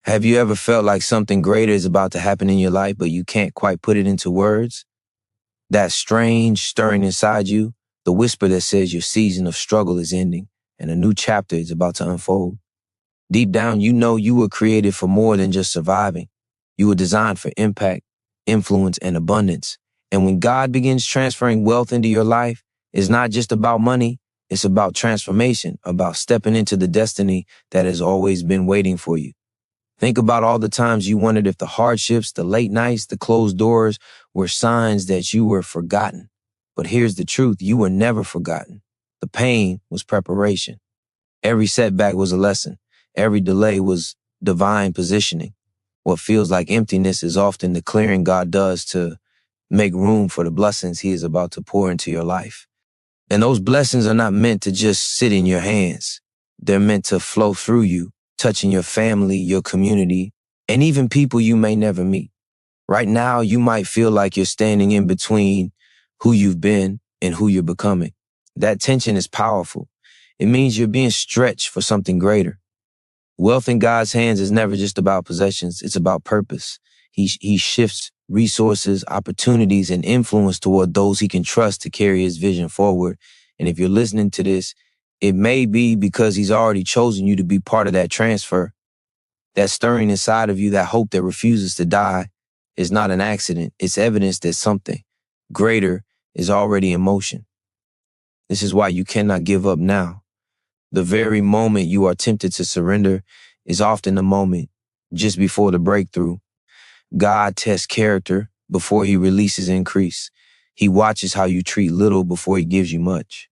Have you ever felt like something greater is about to happen in your life, but you can't quite put it into words? That strange stirring inside you, the whisper that says your season of struggle is ending and a new chapter is about to unfold. Deep down, you know you were created for more than just surviving. You were designed for impact, influence, and abundance. And when God begins transferring wealth into your life, it's not just about money, it's about transformation, about stepping into the destiny that has always been waiting for you. Think about all the times you wondered if the hardships, the late nights, the closed doors were signs that you were forgotten. But here's the truth, you were never forgotten. The pain was preparation. Every setback was a lesson. Every delay was divine positioning. What feels like emptiness is often the clearing God does to make room for the blessings He is about to pour into your life. And those blessings are not meant to just sit in your hands. They're meant to flow through you, touching your family, your community, and even people you may never meet. Right now, you might feel like you're standing in between who you've been and who you're becoming. That tension is powerful. It means you're being stretched for something greater. Wealth in God's hands is never just about possessions. It's about purpose. He shifts resources, opportunities, and influence toward those He can trust to carry His vision forward. And if you're listening to this, it may be because He's already chosen you to be part of that transfer. That stirring inside of you, that hope that refuses to die, is not an accident. It's evidence that something greater is already in motion. This is why you cannot give up now. The very moment you are tempted to surrender is often the moment just before the breakthrough. God tests character before He releases increase. He watches how you treat little before He gives you much.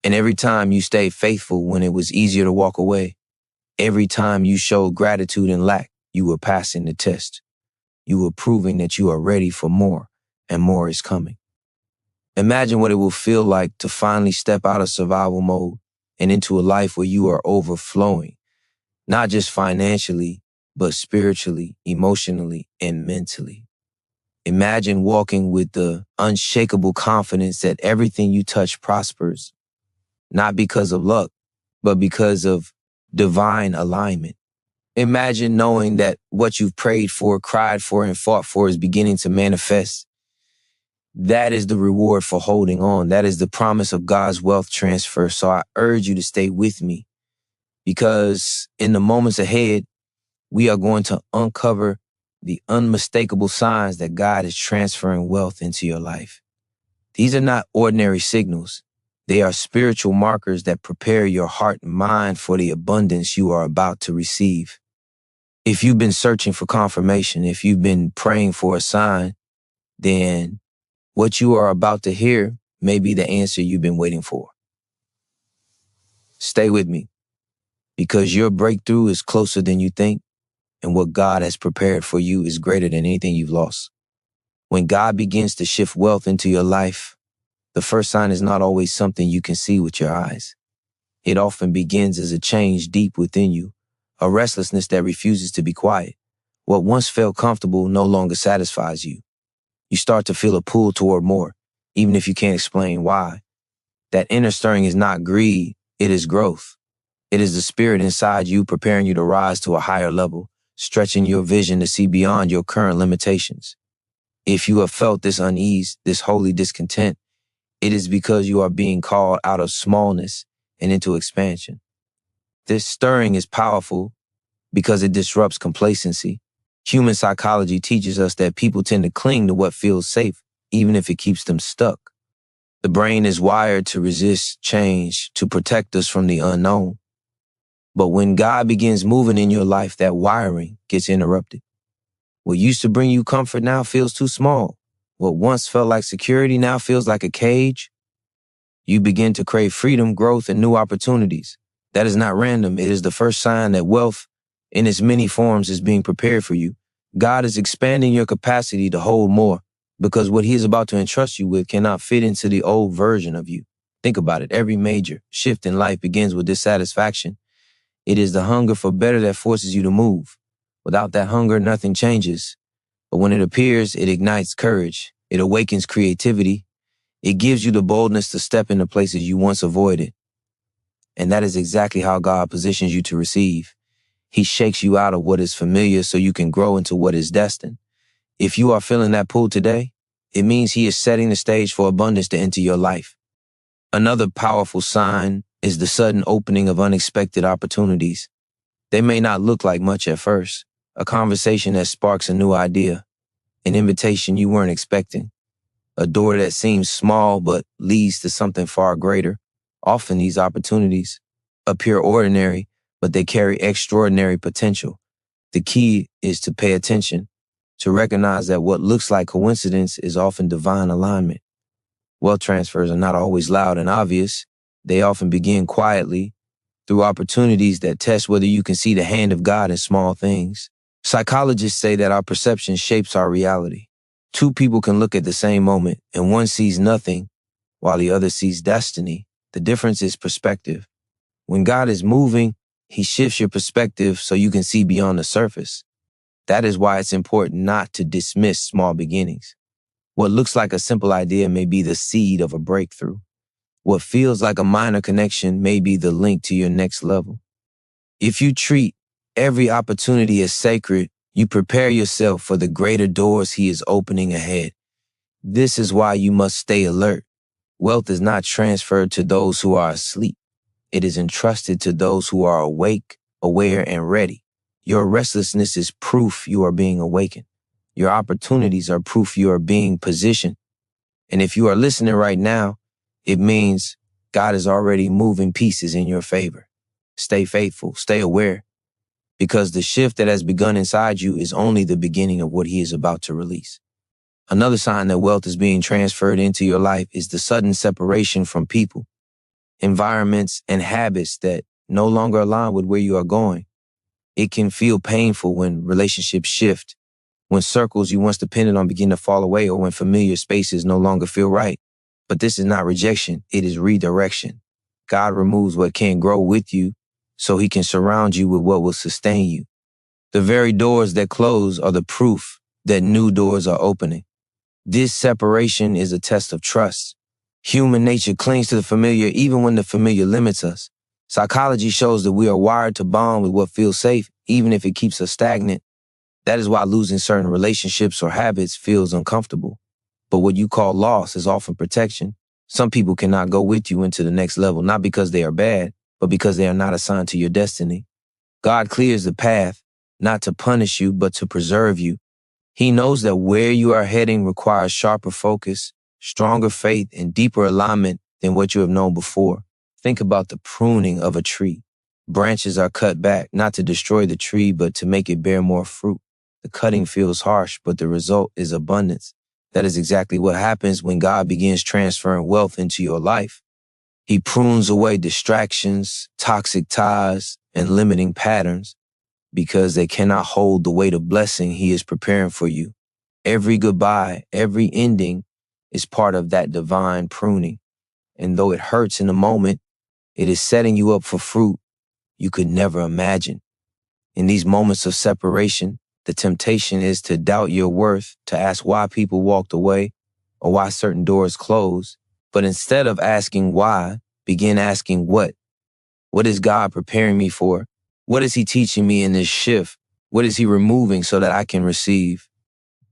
And every time you stayed faithful when it was easier to walk away, every time you showed gratitude and lack, you were passing the test. You were proving that you are ready for more, and more is coming. Imagine what it will feel like to finally step out of survival mode and into a life where you are overflowing, not just financially, but spiritually, emotionally, and mentally. Imagine walking with the unshakable confidence that everything you touch prospers, not because of luck, but because of divine alignment. Imagine knowing that what you've prayed for, cried for, and fought for is beginning to manifest. That is the reward for holding on. That is the promise of God's wealth transfer. So I urge you to stay with me, because in the moments ahead, we are going to uncover the unmistakable signs that God is transferring wealth into your life. These are not ordinary signals. They are spiritual markers that prepare your heart and mind for the abundance you are about to receive. If you've been searching for confirmation, if you've been praying for a sign, then what you are about to hear may be the answer you've been waiting for. Stay with me, because your breakthrough is closer than you think, and what God has prepared for you is greater than anything you've lost. When God begins to shift wealth into your life, the first sign is not always something you can see with your eyes. It often begins as a change deep within you, a restlessness that refuses to be quiet. What once felt comfortable no longer satisfies you. You start to feel a pull toward more, even if you can't explain why. That inner stirring is not greed, it is growth. It is the spirit inside you preparing you to rise to a higher level, stretching your vision to see beyond your current limitations. If you have felt this unease, this holy discontent, it is because you are being called out of smallness and into expansion. This stirring is powerful because it disrupts complacency. Human psychology teaches us that people tend to cling to what feels safe, even if it keeps them stuck. The brain is wired to resist change, to protect us from the unknown. But when God begins moving in your life, that wiring gets interrupted. What used to bring you comfort now feels too small. What once felt like security now feels like a cage. You begin to crave freedom, growth, and new opportunities. That is not random. It is the first sign that wealth in its many forms is being prepared for you. God is expanding your capacity to hold more, because what He is about to entrust you with cannot fit into the old version of you. Think about it. Every major shift in life begins with dissatisfaction. It is the hunger for better that forces you to move. Without that hunger, nothing changes. But when it appears, it ignites courage. It awakens creativity. It gives you the boldness to step into places you once avoided. And that is exactly how God positions you to receive. He shakes you out of what is familiar so you can grow into what is destined. If you are feeling that pull today, it means he is setting the stage for abundance to enter your life. Another powerful sign is the sudden opening of unexpected opportunities. They may not look like much at first. A conversation that sparks a new idea, an invitation you weren't expecting, a door that seems small but leads to something far greater. Often these opportunities appear ordinary, but they carry extraordinary potential. The key is to pay attention, to recognize that what looks like coincidence is often divine alignment. Wealth transfers are not always loud and obvious. They often begin quietly through opportunities that test whether you can see the hand of God in small things. Psychologists say that our perception shapes our reality. Two people can look at the same moment and one sees nothing while the other sees destiny. The difference is perspective. When God is moving, he shifts your perspective so you can see beyond the surface. That is why it's important not to dismiss small beginnings. What looks like a simple idea may be the seed of a breakthrough. What feels like a minor connection may be the link to your next level. If you treat every opportunity as sacred, you prepare yourself for the greater doors he is opening ahead. This is why you must stay alert. Wealth is not transferred to those who are asleep. It is entrusted to those who are awake, aware, and ready. Your restlessness is proof you are being awakened. Your opportunities are proof you are being positioned. And if you are listening right now, it means God is already moving pieces in your favor. Stay faithful, stay aware, because the shift that has begun inside you is only the beginning of what he is about to release. Another sign that wealth is being transferred into your life is the sudden separation from people, environments, and habits that no longer align with where you are going. It can feel painful when relationships shift, when circles you once depended on begin to fall away, or when familiar spaces no longer feel right. But this is not rejection, it is redirection. God removes what can't grow with you so he can surround you with what will sustain you. The very doors that close are the proof that new doors are opening. This separation is a test of trust. Human nature clings to the familiar even when the familiar limits us. Psychology shows that we are wired to bond with what feels safe, even if it keeps us stagnant. That is why losing certain relationships or habits feels uncomfortable. But what you call loss is often protection. Some people cannot go with you into the next level, not because they are bad, but because they are not assigned to your destiny. God clears the path, not to punish you, but to preserve you. He knows that where you are heading requires sharper focus, stronger faith, and deeper alignment than what you have known before. Think about the pruning of a tree. Branches are cut back, not to destroy the tree, but to make it bear more fruit. The cutting feels harsh, but the result is abundance. That is exactly what happens when God begins transferring wealth into your life. He prunes away distractions, toxic ties, and limiting patterns because they cannot hold the weight of blessing he is preparing for you. Every goodbye, every ending is part of that divine pruning. And though it hurts in the moment, it is setting you up for fruit you could never imagine. In these moments of separation, the temptation is to doubt your worth, to ask why people walked away or why certain doors closed. But instead of asking why, begin asking what. What is God preparing me for? What is he teaching me in this shift? What is he removing so that I can receive?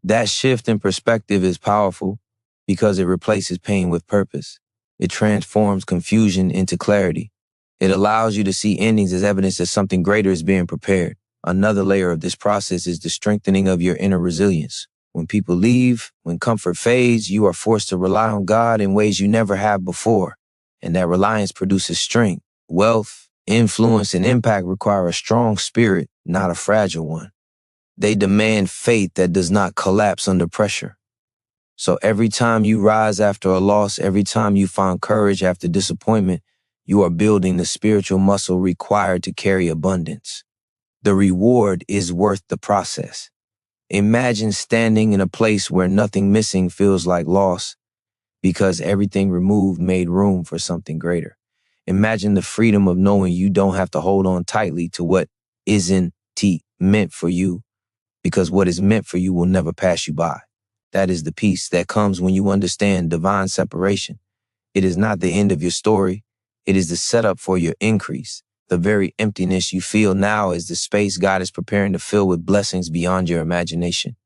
That shift in perspective is powerful because it replaces pain with purpose. It transforms confusion into clarity. It allows you to see endings as evidence that something greater is being prepared. Another layer of this process is the strengthening of your inner resilience. When people leave, when comfort fades, you are forced to rely on God in ways you never have before. And that reliance produces strength. Wealth, influence, and impact require a strong spirit, not a fragile one. They demand faith that does not collapse under pressure. So every time you rise after a loss, every time you find courage after disappointment, you are building the spiritual muscle required to carry abundance. The reward is worth the process. Imagine standing in a place where nothing missing feels like loss because everything removed made room for something greater. Imagine the freedom of knowing you don't have to hold on tightly to what isn't meant for you, because what is meant for you will never pass you by. That is the peace that comes when you understand divine separation. It is not the end of your story. It is the setup for your increase. The very emptiness you feel now is the space God is preparing to fill with blessings beyond your imagination.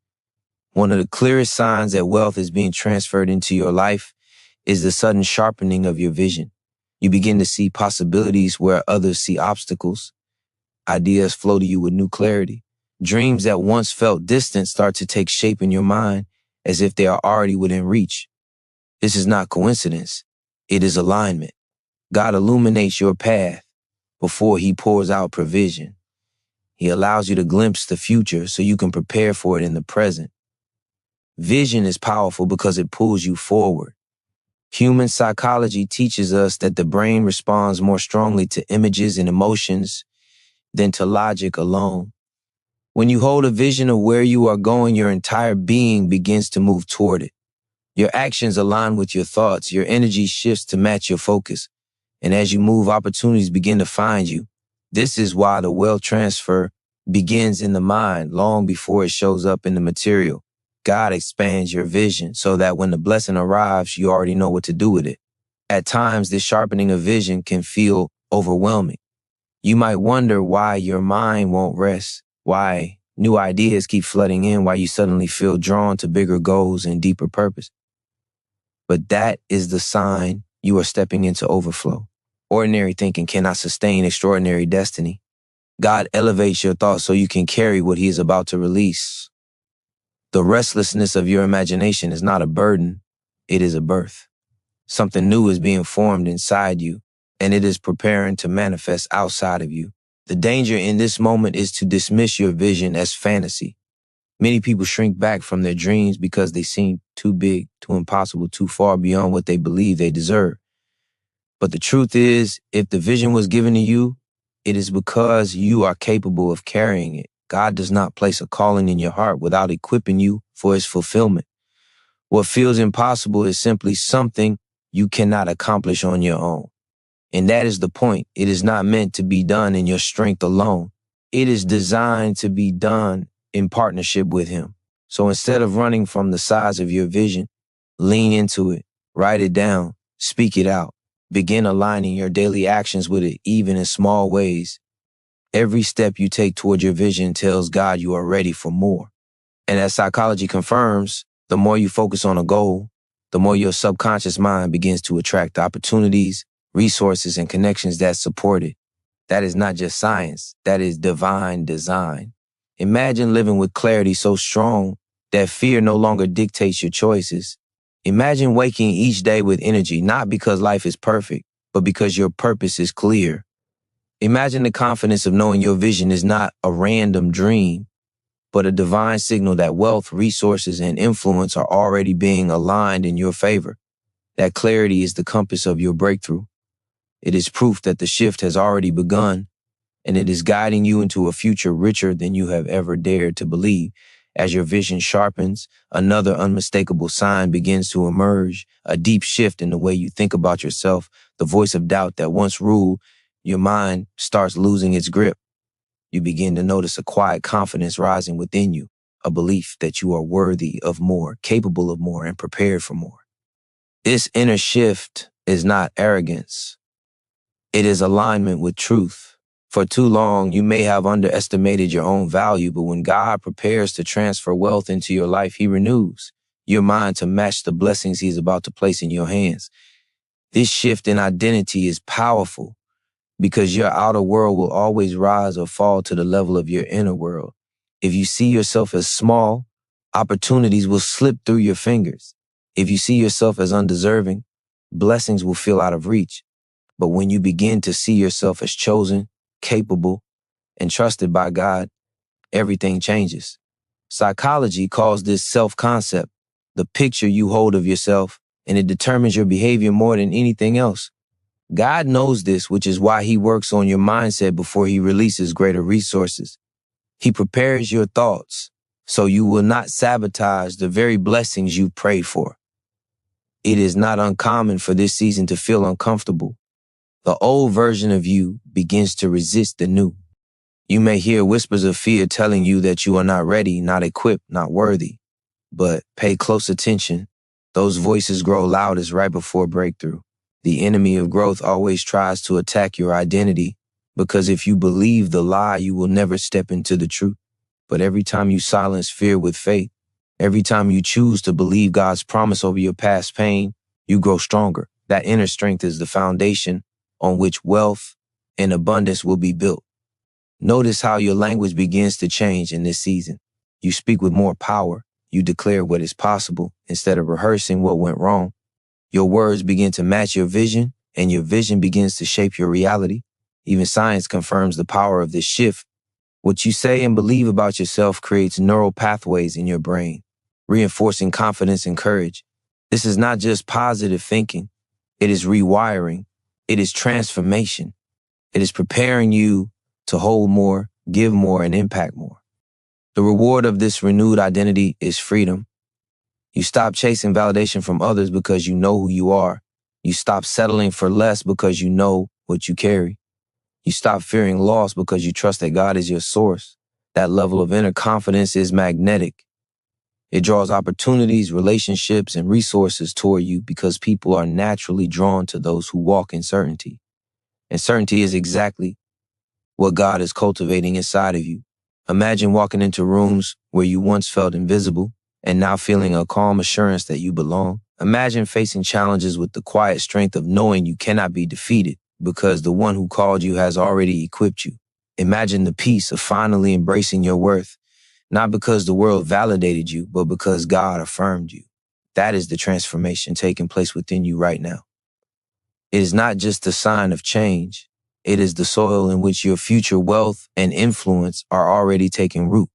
One of the clearest signs that wealth is being transferred into your life is the sudden sharpening of your vision. You begin to see possibilities where others see obstacles. Ideas flow to you with new clarity. Dreams that once felt distant start to take shape in your mind as if they are already within reach. This is not coincidence. It is alignment. God illuminates your path before he pours out provision. He allows you to glimpse the future so you can prepare for it in the present. Vision is powerful because it pulls you forward. Human psychology teaches us that the brain responds more strongly to images and emotions than to logic alone. When you hold a vision of where you are going, your entire being begins to move toward it. Your actions align with your thoughts, your energy shifts to match your focus, and as you move, opportunities begin to find you. This is why the wealth transfer begins in the mind long before it shows up in the material. God expands your vision so that when the blessing arrives, you already know what to do with it. At times, this sharpening of vision can feel overwhelming. You might wonder why your mind won't rest, why new ideas keep flooding in, why you suddenly feel drawn to bigger goals and deeper purpose. But that is the sign you are stepping into overflow. Ordinary thinking cannot sustain extraordinary destiny. God elevates your thoughts so you can carry what he is about to release. The restlessness of your imagination is not a burden, it is a birth. Something new is being formed inside you, and it is preparing to manifest outside of you. The danger in this moment is to dismiss your vision as fantasy. Many people shrink back from their dreams because they seem too big, too impossible, too far beyond what they believe they deserve. But the truth is, if the vision was given to you, it is because you are capable of carrying it. God does not place a calling in your heart without equipping you for its fulfillment. What feels impossible is simply something you cannot accomplish on your own. And that is the point. It is not meant to be done in your strength alone. It is designed to be done in partnership with him. So instead of running from the size of your vision, lean into it, write it down, speak it out. Begin aligning your daily actions with it, even in small ways. Every step you take toward your vision tells God you are ready for more. And as psychology confirms, the more you focus on a goal, the more your subconscious mind begins to attract opportunities, resources, and connections that support it. That is not just science, that is divine design. Imagine living with clarity so strong that fear no longer dictates your choices. Imagine waking each day with energy, not because life is perfect, but because your purpose is clear. Imagine the confidence of knowing your vision is not a random dream, but a divine signal that wealth, resources, and influence are already being aligned in your favor. That clarity is the compass of your breakthrough. It is proof that the shift has already begun, and it is guiding you into a future richer than you have ever dared to believe. As your vision sharpens, another unmistakable sign begins to emerge, a deep shift in the way you think about yourself. The voice of doubt that once ruled your mind starts losing its grip. You begin to notice a quiet confidence rising within you, a belief that you are worthy of more, capable of more, and prepared for more. This inner shift is not arrogance. It is alignment with truth. For too long, you may have underestimated your own value, but when God prepares to transfer wealth into your life, he renews your mind to match the blessings he's about to place in your hands. This shift in identity is powerful because your outer world will always rise or fall to the level of your inner world. If you see yourself as small, opportunities will slip through your fingers. If you see yourself as undeserving, blessings will feel out of reach. But when you begin to see yourself as chosen, capable, and trusted by God, everything changes. Psychology calls this self-concept, the picture you hold of yourself, and it determines your behavior more than anything else. God knows this, which is why he works on your mindset before he releases greater resources. He prepares your thoughts so you will not sabotage the very blessings you prayed for. It is not uncommon for this season to feel uncomfortable. The old version of you begins to resist the new. You may hear whispers of fear telling you that you are not ready, not equipped, not worthy. But pay close attention. Those voices grow loudest right before breakthrough. The enemy of growth always tries to attack your identity, Because if you believe the lie, you will never step into the truth. But every time you silence fear with faith, every time you choose to believe God's promise over your past pain, you grow stronger. That inner strength is the foundation on which wealth and abundance will be built. Notice how your language begins to change in this season. You speak with more power. You declare what is possible instead of rehearsing what went wrong. Your words begin to match your vision, and your vision begins to shape your reality. Even science confirms the power of this shift. What you say and believe about yourself creates neural pathways in your brain, reinforcing confidence and courage. This is not just positive thinking. It is rewiring. It is transformation. It is preparing you to hold more, give more, and impact more. The reward of this renewed identity is freedom. You stop chasing validation from others because you know who you are. You stop settling for less because you know what you carry. You stop fearing loss because you trust that God is your source. That level of inner confidence is magnetic. It draws opportunities, relationships, and resources toward you because people are naturally drawn to those who walk in certainty. And certainty is exactly what God is cultivating inside of you. Imagine walking into rooms where you once felt invisible and now feeling a calm assurance that you belong. Imagine facing challenges with the quiet strength of knowing you cannot be defeated because the one who called you has already equipped you. Imagine the peace of finally embracing your worth, not because the world validated you, but because God affirmed you. That is the transformation taking place within you right now. It is not just a sign of change. It is the soil in which your future wealth and influence are already taking root.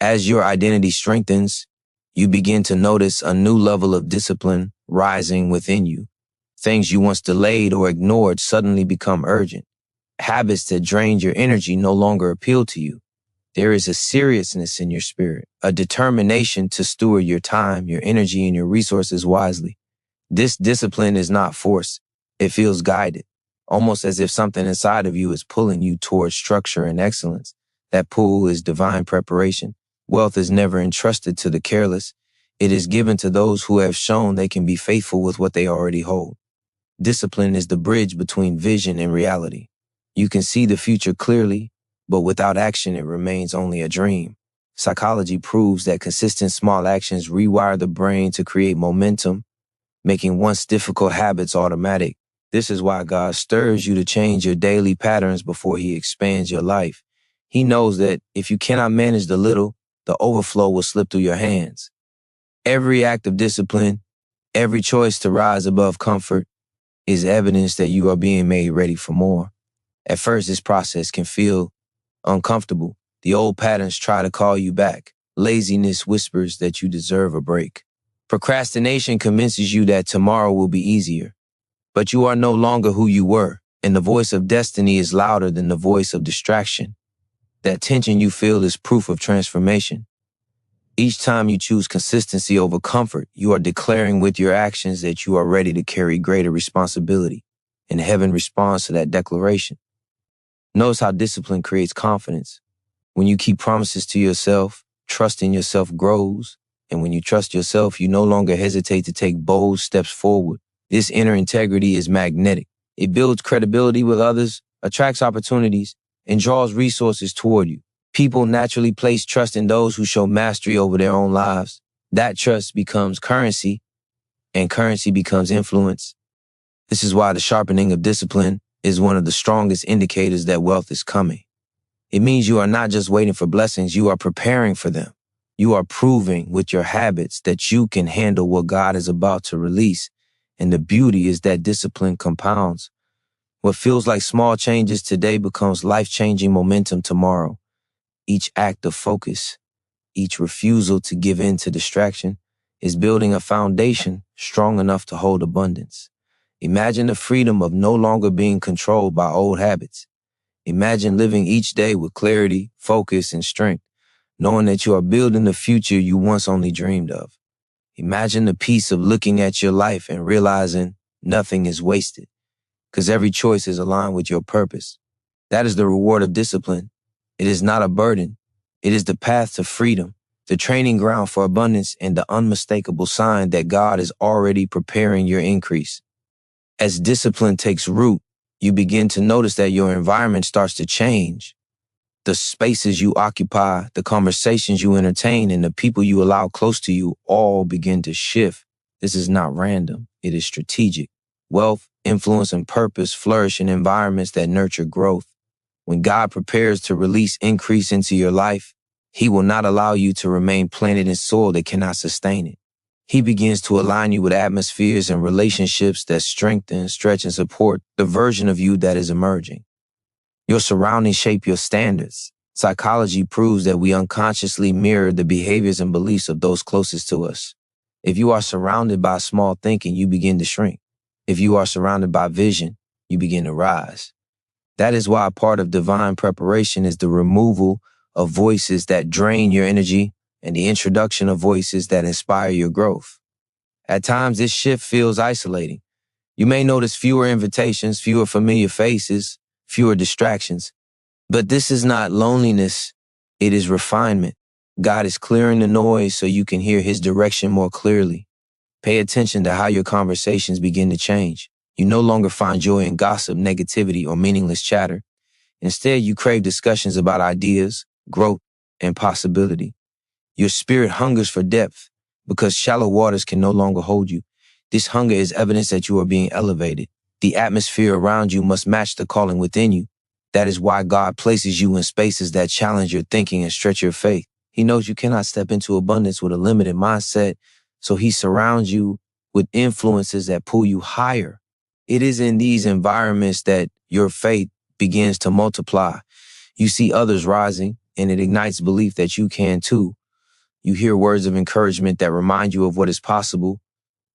As your identity strengthens, you begin to notice a new level of discipline rising within you. Things you once delayed or ignored suddenly become urgent. Habits that drained your energy no longer appeal to you. There is a seriousness in your spirit, a determination to steward your time, your energy, and your resources wisely. This discipline is not forced. It feels guided, almost as if something inside of you is pulling you towards structure and excellence. That pull is divine preparation. Wealth is never entrusted to the careless. It is given to those who have shown they can be faithful with what they already hold. Discipline is the bridge between vision and reality. You can see the future clearly, but without action, it remains only a dream. Psychology proves that consistent small actions rewire the brain to create momentum, making once difficult habits automatic. This is why God stirs you to change your daily patterns before He expands your life. He knows that if you cannot manage the little, the overflow will slip through your hands. Every act of discipline, every choice to rise above comfort is evidence that you are being made ready for more. At first, this process can feel uncomfortable. The old patterns try to call you back. Laziness whispers that you deserve a break. Procrastination convinces you that tomorrow will be easier. But you are no longer who you were, and the voice of destiny is louder than the voice of distraction. That tension you feel is proof of transformation. Each time you choose consistency over comfort, you are declaring with your actions that you are ready to carry greater responsibility, and heaven responds to that declaration. Notice how discipline creates confidence. When you keep promises to yourself, trust in yourself grows, and when you trust yourself, you no longer hesitate to take bold steps forward. This inner integrity is magnetic. It builds credibility with others, attracts opportunities, and draws resources toward you. People naturally place trust in those who show mastery over their own lives. That trust becomes currency, and currency becomes influence. This is why the sharpening of discipline is one of the strongest indicators that wealth is coming. It means you are not just waiting for blessings, you are preparing for them. You are proving with your habits that you can handle what God is about to release. And the beauty is that discipline compounds. What feels like small changes today becomes life-changing momentum tomorrow. Each act of focus, each refusal to give in to distraction is building a foundation strong enough to hold abundance. Imagine the freedom of no longer being controlled by old habits. Imagine living each day with clarity, focus, and strength, knowing that you are building the future you once only dreamed of. Imagine the peace of looking at your life and realizing nothing is wasted, because every choice is aligned with your purpose. That is the reward of discipline. It is not a burden. It is the path to freedom, the training ground for abundance, and the unmistakable sign that God is already preparing your increase. As discipline takes root, You begin to notice that your environment starts to change. The spaces you occupy, the conversations you entertain, and the people you allow close to you all begin to shift. This is not random. It is strategic. Wealth, influence, and purpose flourish in environments that nurture growth. When God prepares to release increase into your life, He will not allow you to remain planted in soil that cannot sustain it. He begins to align you with atmospheres and relationships that strengthen, stretch, and support the version of you that is emerging. Your surroundings shape your standards. Psychology proves that we unconsciously mirror the behaviors and beliefs of those closest to us. If you are surrounded by small thinking, you begin to shrink. If you are surrounded by vision, you begin to rise. That is why part of divine preparation is the removal of voices that drain your energy and the introduction of voices that inspire your growth. At times, this shift feels isolating. You may notice fewer invitations, fewer familiar faces, fewer distractions. But this is not loneliness, it is refinement. God is clearing the noise so you can hear His direction more clearly. Pay attention to how your conversations begin to change. You no longer find joy in gossip, negativity, or meaningless chatter. Instead, you crave discussions about ideas, growth, and possibility. Your spirit hungers for depth because shallow waters can no longer hold you. This hunger is evidence that you are being elevated. The atmosphere around you must match the calling within you. That is why God places you in spaces that challenge your thinking and stretch your faith. He knows you cannot step into abundance with a limited mindset, so He surrounds you with influences that pull you higher. It is in these environments that your faith begins to multiply. You see others rising, and it ignites belief that you can too. You hear words of encouragement that remind you of what is possible.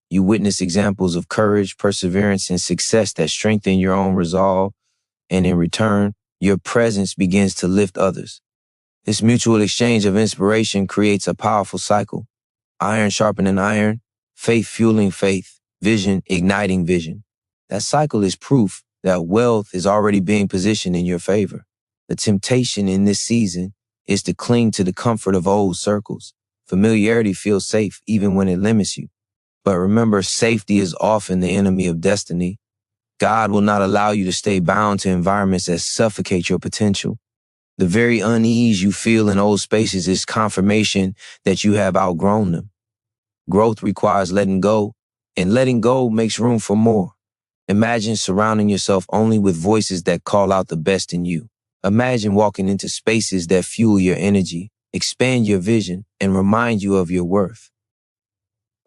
You witness examples of courage, perseverance, and success that strengthen your own resolve. And in return, your presence begins to lift others. This mutual exchange of inspiration creates a powerful cycle. Iron sharpening iron, faith fueling faith, vision igniting vision. That cycle is proof that wealth is already being positioned in your favor. The temptation in this season is to cling to the comfort of old circles. Familiarity feels safe even when it limits you. But remember, safety is often the enemy of destiny. God will not allow you to stay bound to environments that suffocate your potential. The very unease you feel in old spaces is confirmation that you have outgrown them. Growth requires letting go, and letting go makes room for more. Imagine surrounding yourself only with voices that call out the best in you. Imagine walking into spaces that fuel your energy, expand your vision, and remind you of your worth.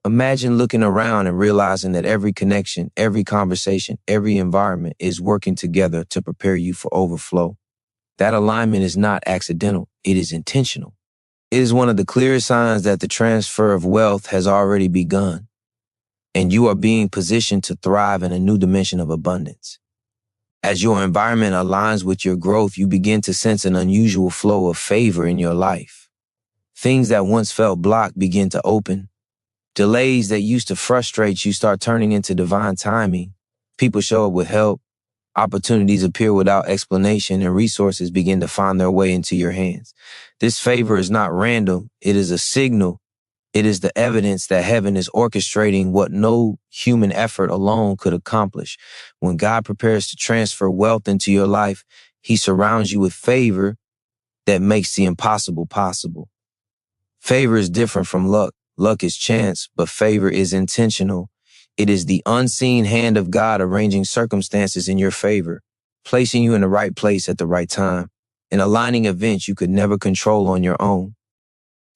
Imagine looking around and realizing that every connection, every conversation, every environment is working together to prepare you for overflow. That alignment is not accidental, it is intentional. It is one of the clearest signs that the transfer of wealth has already begun, and you are being positioned to thrive in a new dimension of abundance. As your environment aligns with your growth, you begin to sense an unusual flow of favor in your life. Things that once felt blocked begin to open. Delays that used to frustrate you start turning into divine timing. People show up with help. Opportunities appear without explanation, and resources begin to find their way into your hands. This favor is not random. It is a signal. It is the evidence that heaven is orchestrating what no human effort alone could accomplish. When God prepares to transfer wealth into your life, He surrounds you with favor that makes the impossible possible. Favor is different from luck. Luck is chance, but favor is intentional. It is the unseen hand of God arranging circumstances in your favor, placing you in the right place at the right time, and aligning events you could never control on your own.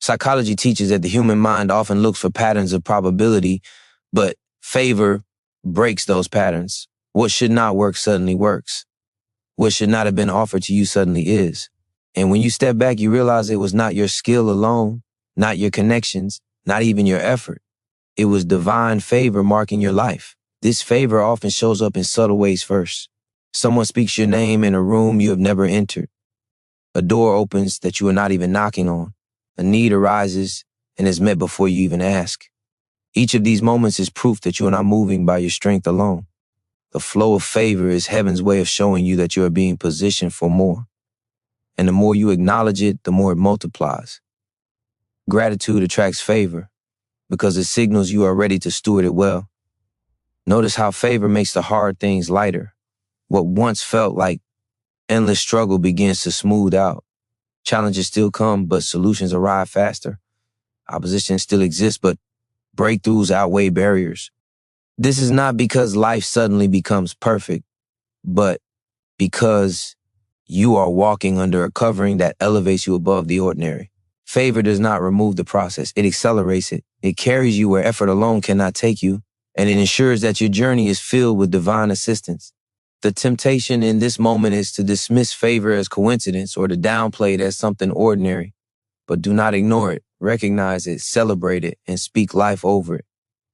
Psychology teaches that the human mind often looks for patterns of probability, but favor breaks those patterns. What should not work suddenly works. What should not have been offered to you suddenly is. And when you step back, you realize it was not your skill alone, not your connections, not even your effort. It was divine favor marking your life. This favor often shows up in subtle ways first. Someone speaks your name in a room you have never entered. A door opens that you are not even knocking on. A need arises and is met before you even ask. Each of these moments is proof that you are not moving by your strength alone. The flow of favor is heaven's way of showing you that you are being positioned for more. And the more you acknowledge it, the more it multiplies. Gratitude attracts favor because it signals you are ready to steward it well. Notice how favor makes the hard things lighter. What once felt like endless struggle begins to smooth out. Challenges still come, but solutions arrive faster. Opposition still exists, but breakthroughs outweigh barriers. This is not because life suddenly becomes perfect, but because you are walking under a covering that elevates you above the ordinary. Favor does not remove the process. It accelerates it. It carries you where effort alone cannot take you, and it ensures that your journey is filled with divine assistance. The temptation in this moment is to dismiss favor as coincidence or to downplay it as something ordinary. But do not ignore it. Recognize it, celebrate it, and speak life over it.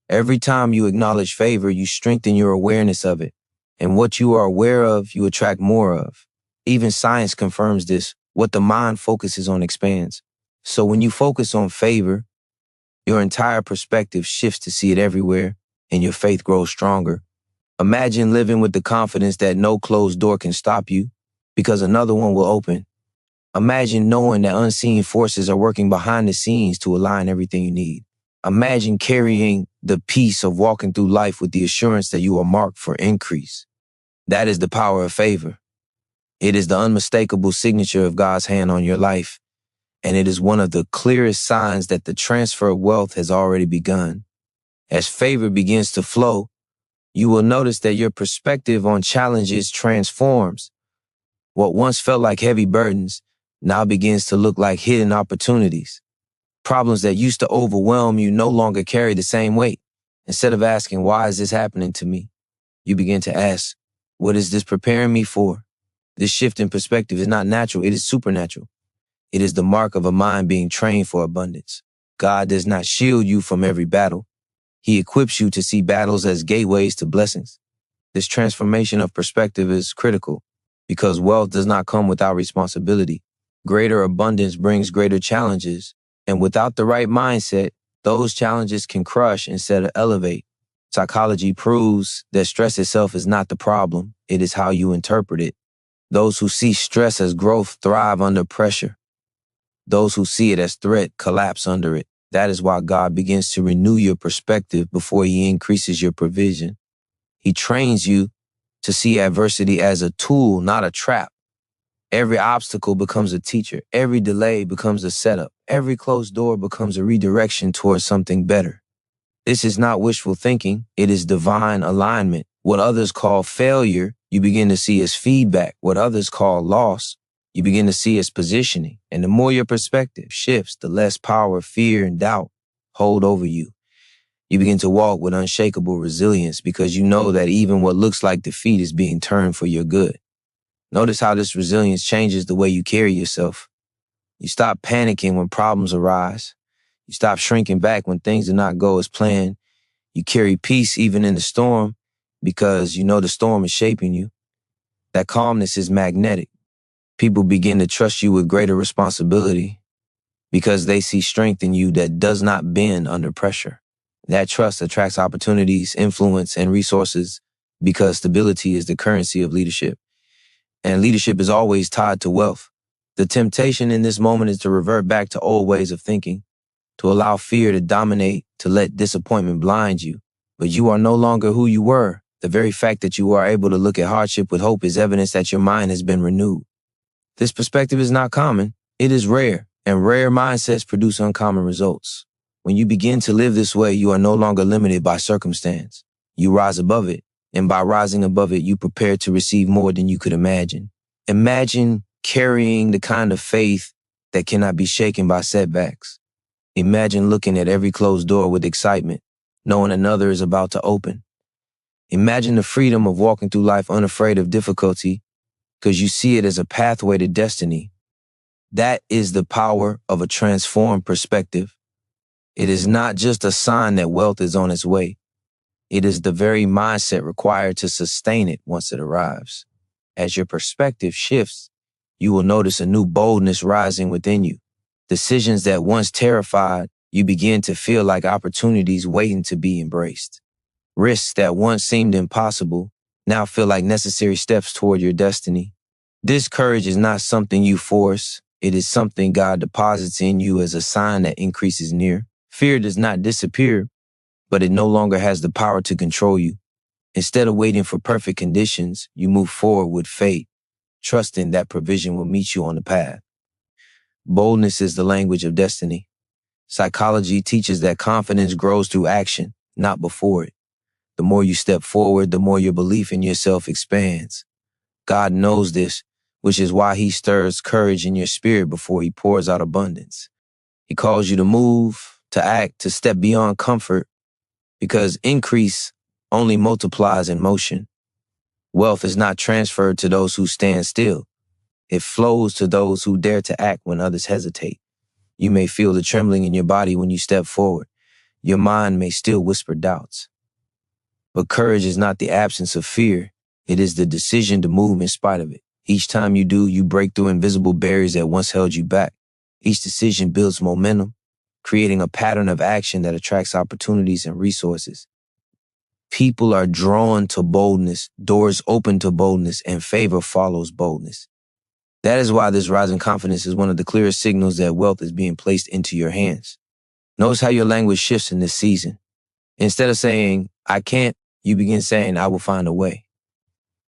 Every time you acknowledge favor, you strengthen your awareness of it. And what you are aware of, you attract more of. Even science confirms this. What the mind focuses on expands. So when you focus on favor, your entire perspective shifts to see it everywhere, and your faith grows stronger. Imagine living with the confidence that no closed door can stop you, because another one will open. Imagine knowing that unseen forces are working behind the scenes to align everything you need. Imagine carrying the peace of walking through life with the assurance that you are marked for increase. That is the power of favor. It is the unmistakable signature of God's hand on your life, and it is one of the clearest signs that the transfer of wealth has already begun. As favor begins to flow, you will notice that your perspective on challenges transforms. What once felt like heavy burdens now begins to look like hidden opportunities. Problems that used to overwhelm you no longer carry the same weight. Instead of asking, why is this happening to me? You begin to ask, what is this preparing me for? This shift in perspective is not natural, it is supernatural. It is the mark of a mind being trained for abundance. God does not shield you from every battle. He equips you to see battles as gateways to blessings. This transformation of perspective is critical because wealth does not come without responsibility. Greater abundance brings greater challenges, and without the right mindset, those challenges can crush instead of elevate. Psychology proves that stress itself is not the problem, it is how you interpret it. Those who see stress as growth thrive under pressure. Those who see it as threat collapse under it. That is why God begins to renew your perspective before He increases your provision. He trains you to see adversity as a tool, not a trap. Every obstacle becomes a teacher. Every delay becomes a setup. Every closed door becomes a redirection towards something better. This is not wishful thinking. It is divine alignment. What others call failure, you begin to see as feedback. What others call loss, you begin to see as positioning. And the more your perspective shifts, the less power, fear, and doubt hold over you. You begin to walk with unshakable resilience because you know that even what looks like defeat is being turned for your good. Notice how this resilience changes the way you carry yourself. You stop panicking when problems arise. You stop shrinking back when things do not go as planned. You carry peace even in the storm because you know the storm is shaping you. That calmness is magnetic. People begin to trust you with greater responsibility because they see strength in you that does not bend under pressure. That trust attracts opportunities, influence, and resources because stability is the currency of leadership. And leadership is always tied to wealth. The temptation in this moment is to revert back to old ways of thinking, to allow fear to dominate, to let disappointment blind you. But you are no longer who you were. The very fact that you are able to look at hardship with hope is evidence that your mind has been renewed. This perspective is not common. It is rare, and rare mindsets produce uncommon results. When you begin to live this way, you are no longer limited by circumstance. You rise above it, and by rising above it, you prepare to receive more than you could imagine. Imagine carrying the kind of faith that cannot be shaken by setbacks. Imagine looking at every closed door with excitement, knowing another is about to open. Imagine the freedom of walking through life unafraid of difficulty because you see it as a pathway to destiny. That is the power of a transformed perspective. It is not just a sign that wealth is on its way. It is the very mindset required to sustain it once it arrives. As your perspective shifts, you will notice a new boldness rising within you. Decisions that once terrified, you begin to feel like opportunities waiting to be embraced. Risks that once seemed impossible now feel like necessary steps toward your destiny. This courage is not something you force. It is something God deposits in you as a sign that increase is near. Fear does not disappear, but it no longer has the power to control you. Instead of waiting for perfect conditions, you move forward with faith, trusting that provision will meet you on the path. Boldness is the language of destiny. Psychology teaches that confidence grows through action, not before it. The more you step forward, the more your belief in yourself expands. God knows this, which is why he stirs courage in your spirit before he pours out abundance. He calls you to move, to act, to step beyond comfort, because increase only multiplies in motion. Wealth is not transferred to those who stand still. It flows to those who dare to act when others hesitate. You may feel the trembling in your body when you step forward. Your mind may still whisper doubts. But courage is not the absence of fear. It is the decision to move in spite of it. Each time you do, you break through invisible barriers that once held you back. Each decision builds momentum, creating a pattern of action that attracts opportunities and resources. People are drawn to boldness, doors open to boldness, and favor follows boldness. That is why this rising confidence is one of the clearest signals that wealth is being placed into your hands. Notice how your language shifts in this season. Instead of saying, I can't, you begin saying, I will find a way.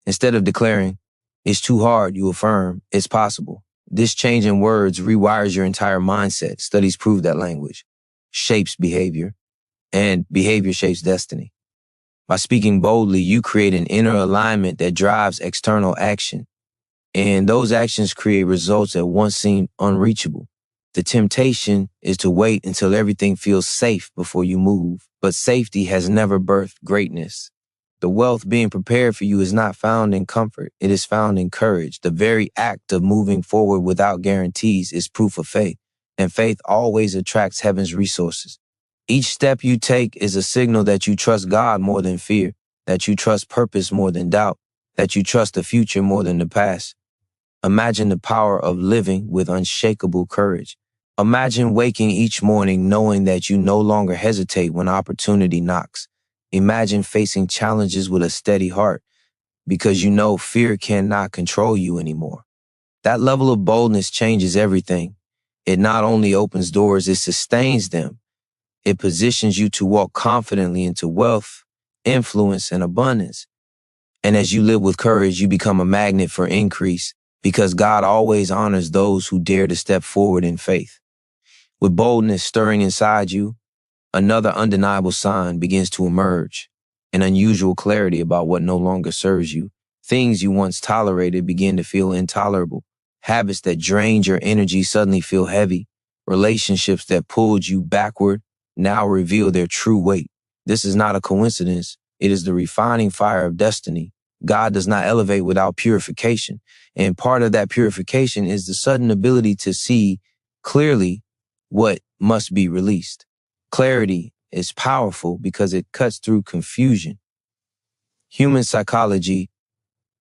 Instead of declaring, it's too hard, you affirm, it's possible. This change in words rewires your entire mindset. Studies prove that language shapes behavior, and behavior shapes destiny. By speaking boldly, you create an inner alignment that drives external action. And those actions create results that once seemed unreachable. The temptation is to wait until everything feels safe before you move. But safety has never birthed greatness. The wealth being prepared for you is not found in comfort. It is found in courage. The very act of moving forward without guarantees is proof of faith. And faith always attracts heaven's resources. Each step you take is a signal that you trust God more than fear, that you trust purpose more than doubt, that you trust the future more than the past. Imagine the power of living with unshakable courage. Imagine waking each morning knowing that you no longer hesitate when opportunity knocks. Imagine facing challenges with a steady heart because you know fear cannot control you anymore. That level of boldness changes everything. It not only opens doors, it sustains them. It positions you to walk confidently into wealth, influence, and abundance. And as you live with courage, you become a magnet for increase because God always honors those who dare to step forward in faith. With boldness stirring inside you, another undeniable sign begins to emerge, an unusual clarity about what no longer serves you. Things you once tolerated begin to feel intolerable. Habits that drained your energy suddenly feel heavy. Relationships that pulled you backward now reveal their true weight. This is not a coincidence. It is the refining fire of destiny. God does not elevate without purification. And part of that purification is the sudden ability to see clearly what must be released. Clarity is powerful because it cuts through confusion. Human psychology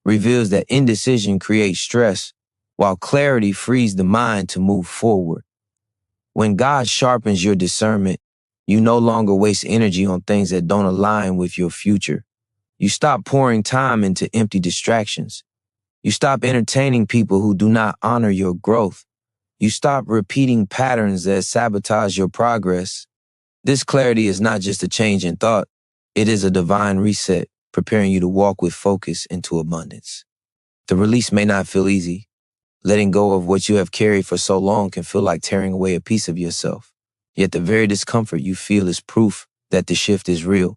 reveals that indecision creates stress, while clarity frees the mind to move forward. When God sharpens your discernment, you no longer waste energy on things that don't align with your future. You stop pouring time into empty distractions. You stop entertaining people who do not honor your growth. You stop repeating patterns that sabotage your progress. This clarity is not just a change in thought. It is a divine reset, preparing you to walk with focus into abundance. The release may not feel easy. Letting go of what you have carried for so long can feel like tearing away a piece of yourself. Yet the very discomfort you feel is proof that the shift is real.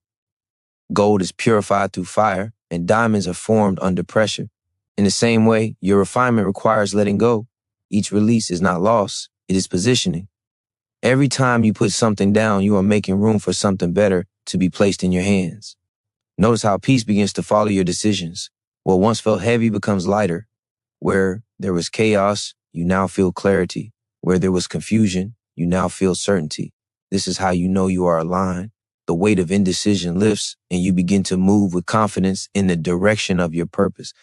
Gold is purified through fire, and diamonds are formed under pressure. In the same way, your refinement requires letting go. Each release is not loss, it is positioning. Every time you put something down, you are making room for something better to be placed in your hands. Notice how peace begins to follow your decisions. What once felt heavy becomes lighter. Where there was chaos, you now feel clarity. Where there was confusion, you now feel certainty. This is how you know you are aligned. The weight of indecision lifts, and you begin to move with confidence in the direction of your purpose.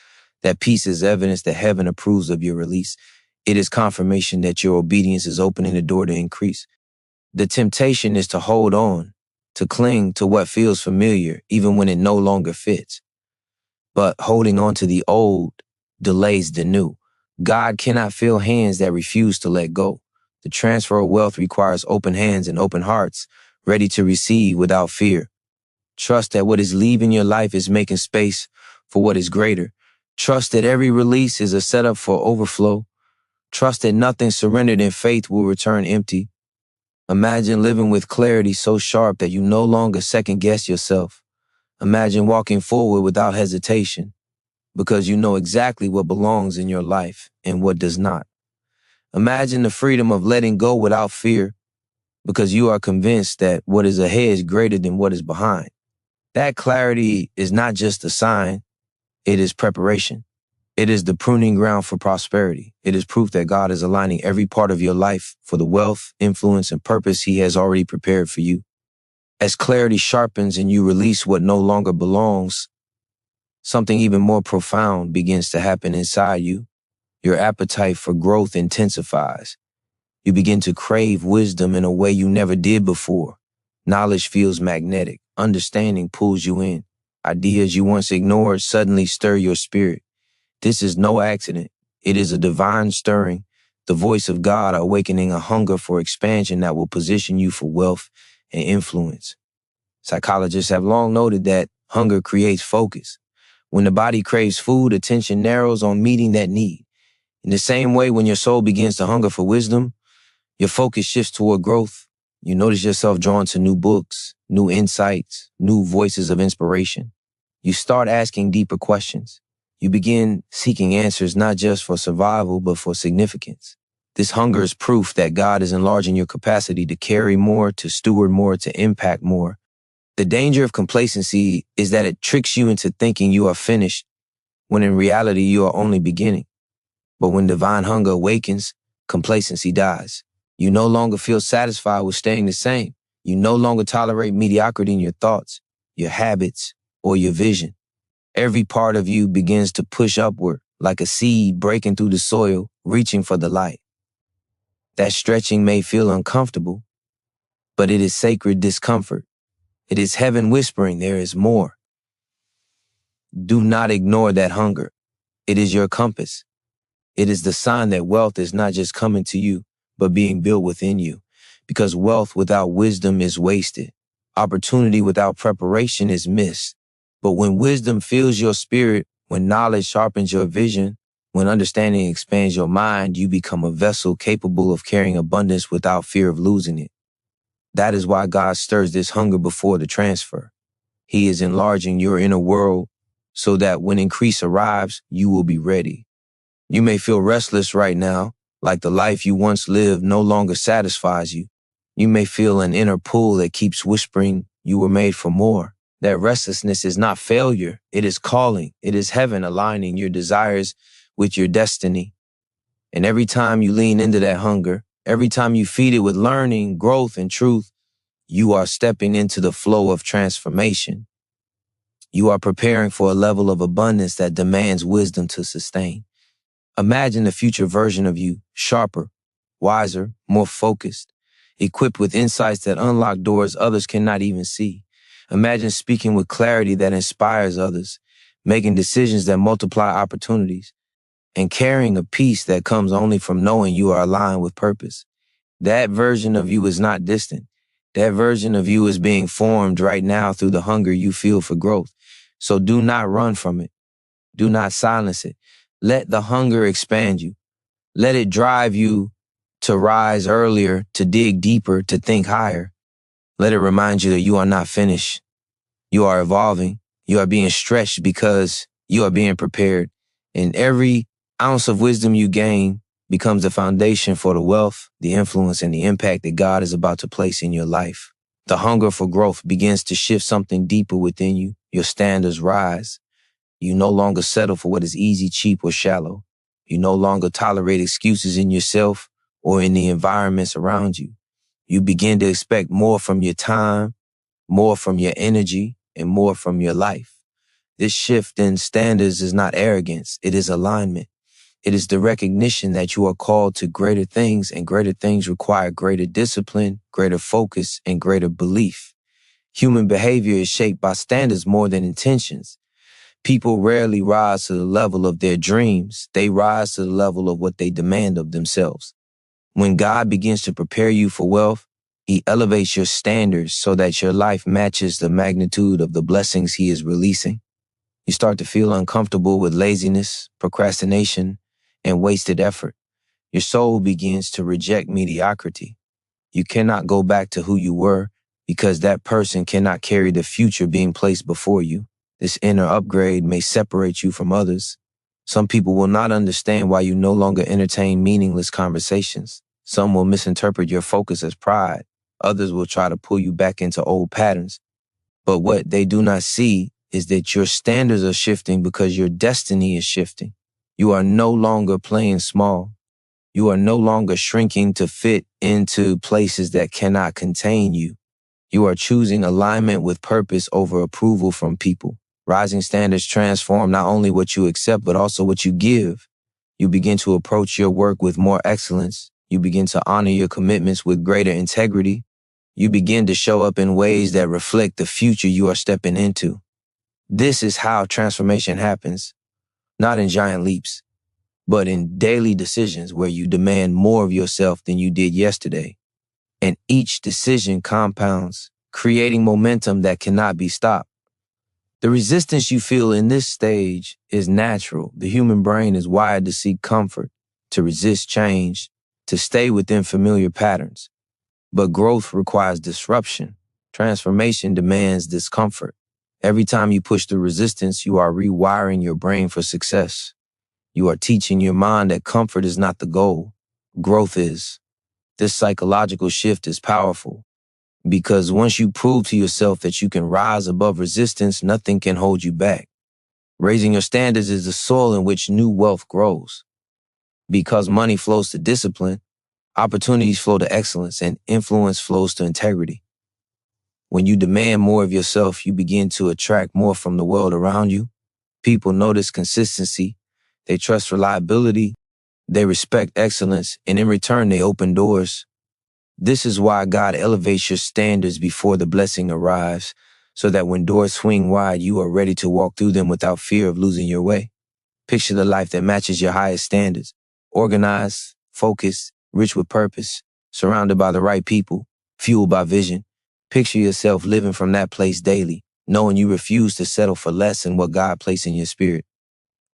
That peace is evidence that heaven approves of your release. It is confirmation that your obedience is opening the door to increase. The temptation is to hold on, to cling to what feels familiar, even when it no longer fits. But holding on to the old delays the new. God cannot fill hands that refuse to let go. The transfer of wealth requires open hands and open hearts, ready to receive without fear. Trust that what is leaving your life is making space for what is greater. Trust that every release is a setup for overflow. Trust that nothing surrendered in faith will return empty. Imagine living with clarity so sharp that you no longer second guess yourself. Imagine walking forward without hesitation, because you know exactly what belongs in your life and what does not. Imagine the freedom of letting go without fear, because you are convinced that what is ahead is greater than what is behind. That clarity is not just a sign, it is preparation. It is the pruning ground for prosperity. It is proof that God is aligning every part of your life for the wealth, influence, and purpose He has already prepared for you. As clarity sharpens and you release what no longer belongs, something even more profound begins to happen inside you. Your appetite for growth intensifies. You begin to crave wisdom in a way you never did before. Knowledge feels magnetic. Understanding pulls you in. Ideas you once ignored suddenly stir your spirit. This is no accident. It is a divine stirring, the voice of God awakening a hunger for expansion that will position you for wealth and influence. Psychologists have long noted that hunger creates focus. When the body craves food, attention narrows on meeting that need. In the same way, when your soul begins to hunger for wisdom, your focus shifts toward growth. You notice yourself drawn to new books, new insights, new voices of inspiration. You start asking deeper questions. You begin seeking answers not just for survival, but for significance. This hunger is proof that God is enlarging your capacity to carry more, to steward more, to impact more. The danger of complacency is that it tricks you into thinking you are finished, when in reality you are only beginning. But when divine hunger awakens, complacency dies. You no longer feel satisfied with staying the same. You no longer tolerate mediocrity in your thoughts, your habits, or your vision. Every part of you begins to push upward, like a seed breaking through the soil, reaching for the light. That stretching may feel uncomfortable, but it is sacred discomfort. It is heaven whispering, there is more. Do not ignore that hunger. It is your compass. It is the sign that wealth is not just coming to you, but being built within you. Because wealth without wisdom is wasted. Opportunity without preparation is missed. But when wisdom fills your spirit, when knowledge sharpens your vision, when understanding expands your mind, you become a vessel capable of carrying abundance without fear of losing it. That is why God stirs this hunger before the transfer. He is enlarging your inner world so that when increase arrives, you will be ready. You may feel restless right now, like the life you once lived no longer satisfies you. You may feel an inner pull that keeps whispering you were made for more. That restlessness is not failure, it is calling. It is heaven aligning your desires with your destiny. And every time you lean into that hunger, every time you feed it with learning, growth, and truth, you are stepping into the flow of transformation. You are preparing for a level of abundance that demands wisdom to sustain. Imagine the future version of you, sharper, wiser, more focused, equipped with insights that unlock doors others cannot even see. Imagine speaking with clarity that inspires others, making decisions that multiply opportunities, and carrying a peace that comes only from knowing you are aligned with purpose. That version of you is not distant. That version of you is being formed right now through the hunger you feel for growth. So do not run from it. Do not silence it. Let the hunger expand you. Let it drive you to rise earlier, to dig deeper, to think higher. Let it remind you that you are not finished. You are evolving. You are being stretched because you are being prepared. And every ounce of wisdom you gain becomes the foundation for the wealth, the influence, and the impact that God is about to place in your life. The hunger for growth begins to shift something deeper within you. Your standards rise. You no longer settle for what is easy, cheap, or shallow. You no longer tolerate excuses in yourself or in the environments around you. You begin to expect more from your time, more from your energy, and more from your life. This shift in standards is not arrogance, it is alignment. It is the recognition that you are called to greater things, and greater things require greater discipline, greater focus, and greater belief. Human behavior is shaped by standards more than intentions. People rarely rise to the level of their dreams. They rise to the level of what they demand of themselves. When God begins to prepare you for wealth, He elevates your standards so that your life matches the magnitude of the blessings he is releasing. You start to feel uncomfortable with laziness, procrastination, and wasted effort. Your soul begins to reject mediocrity. You cannot go back to who you were because that person cannot carry the future being placed before you. This inner upgrade may separate you from others. Some people will not understand why you no longer entertain meaningless conversations. Some will misinterpret your focus as pride. Others will try to pull you back into old patterns. But what they do not see is that your standards are shifting because your destiny is shifting. You are no longer playing small. You are no longer shrinking to fit into places that cannot contain you. You are choosing alignment with purpose over approval from people. Rising standards transform not only what you accept, but also what you give. You begin to approach your work with more excellence. You begin to honor your commitments with greater integrity. You begin to show up in ways that reflect the future you are stepping into. This is how transformation happens, not in giant leaps, but in daily decisions where you demand more of yourself than you did yesterday. And each decision compounds, creating momentum that cannot be stopped. The resistance you feel in this stage is natural. The human brain is wired to seek comfort, to resist change, to stay within familiar patterns. But growth requires disruption. Transformation demands discomfort. Every time you push through resistance, you are rewiring your brain for success. You are teaching your mind that comfort is not the goal. Growth is. This psychological shift is powerful because once you prove to yourself that you can rise above resistance, nothing can hold you back. Raising your standards is the soil in which new wealth grows. Because money flows to discipline, opportunities flow to excellence, and influence flows to integrity. When you demand more of yourself, you begin to attract more from the world around you. People notice consistency, they trust reliability, they respect excellence, and in return, they open doors. This is why God elevates your standards before the blessing arrives, so that when doors swing wide, you are ready to walk through them without fear of losing your way. Picture the life that matches your highest standards. Organized, focused, rich with purpose, surrounded by the right people, fueled by vision. Picture yourself living from that place daily, knowing you refuse to settle for less than what God placed in your spirit.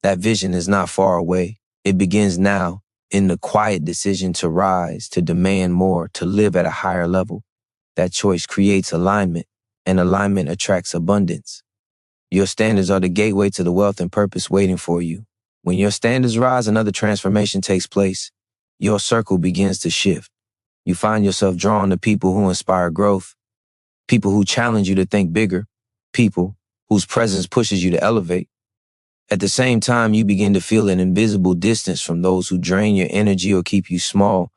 That vision is not far away. It begins now in the quiet decision to rise, to demand more, to live at a higher level. That choice creates alignment, and alignment attracts abundance. Your standards are the gateway to the wealth and purpose waiting for you. When your standards rise, another transformation takes place. Your circle begins to shift. You find yourself drawn to people who inspire growth, people who challenge you to think bigger, people whose presence pushes you to elevate. At the same time, you begin to feel an invisible distance from those who drain your energy or keep you small.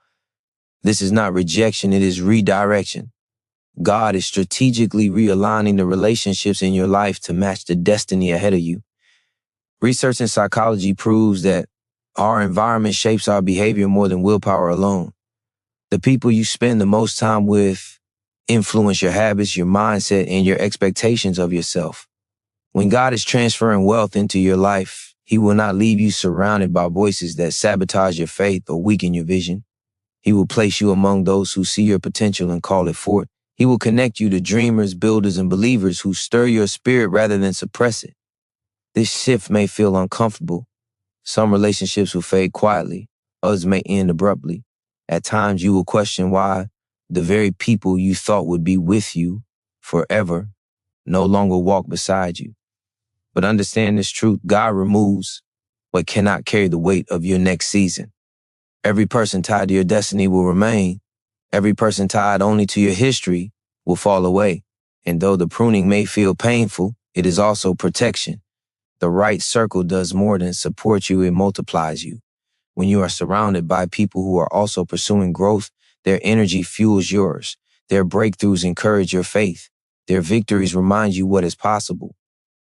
This is not rejection, it is redirection. God is strategically realigning the relationships in your life to match the destiny ahead of you. Research in psychology proves that our environment shapes our behavior more than willpower alone. The people you spend the most time with influence your habits, your mindset, and your expectations of yourself. When God is transferring wealth into your life, He will not leave you surrounded by voices that sabotage your faith or weaken your vision. He will place you among those who see your potential and call it forth. He will connect you to dreamers, builders, and believers who stir your spirit rather than suppress it. This shift may feel uncomfortable. Some relationships will fade quietly. Others may end abruptly. At times, you will question why the very people you thought would be with you forever no longer walk beside you. But understand this truth: God removes what cannot carry the weight of your next season. Every person tied to your destiny will remain. Every person tied only to your history will fall away. And though the pruning may feel painful, it is also protection. The right circle does more than support you, it multiplies you. When you are surrounded by people who are also pursuing growth, their energy fuels yours. Their breakthroughs encourage your faith. Their victories remind you what is possible.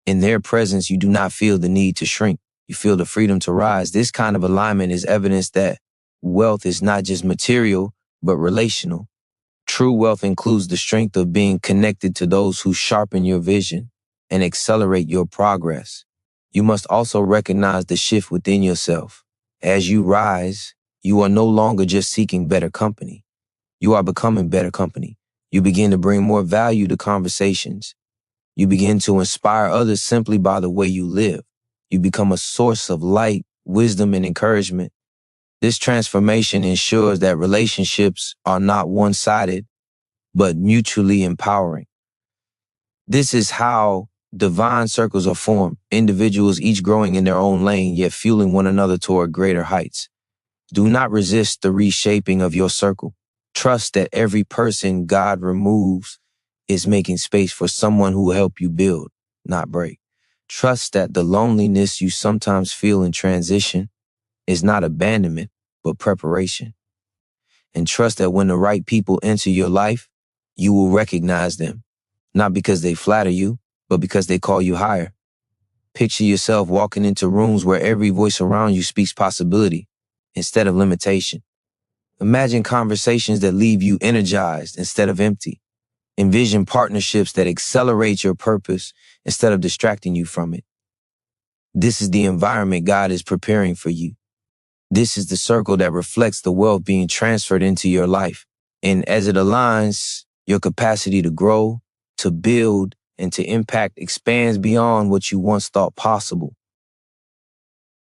In their presence, you do not feel the need to shrink. You feel the freedom to rise. This kind of alignment is evidence that wealth is not just material, but relational. True wealth includes the strength of being connected to those who sharpen your vision and accelerate your progress. You must also recognize the shift within yourself. As you rise, you are no longer just seeking better company. you are becoming better company. You begin to bring more value to conversations. You begin to inspire others simply by the way you live. You become a source of light, wisdom, and encouragement. This transformation ensures that relationships are not one-sided, but mutually empowering. This is how divine circles are formed, individuals each growing in their own lane, yet fueling one another toward greater heights. Do not resist the reshaping of your circle. Trust that every person God removes is making space for someone who will help you build, not break. Trust that the loneliness you sometimes feel in transition is not abandonment, but preparation. And trust that when the right people enter your life, you will recognize them, not because they flatter you, but because they call you higher. Picture yourself walking into rooms where every voice around you speaks possibility instead of limitation. Imagine conversations that leave you energized instead of empty. Envision partnerships that accelerate your purpose instead of distracting you from it. This is the environment God is preparing for you. This is the circle that reflects the wealth being transferred into your life. And as it aligns, your capacity to grow, to build, and to impact expands beyond what you once thought possible.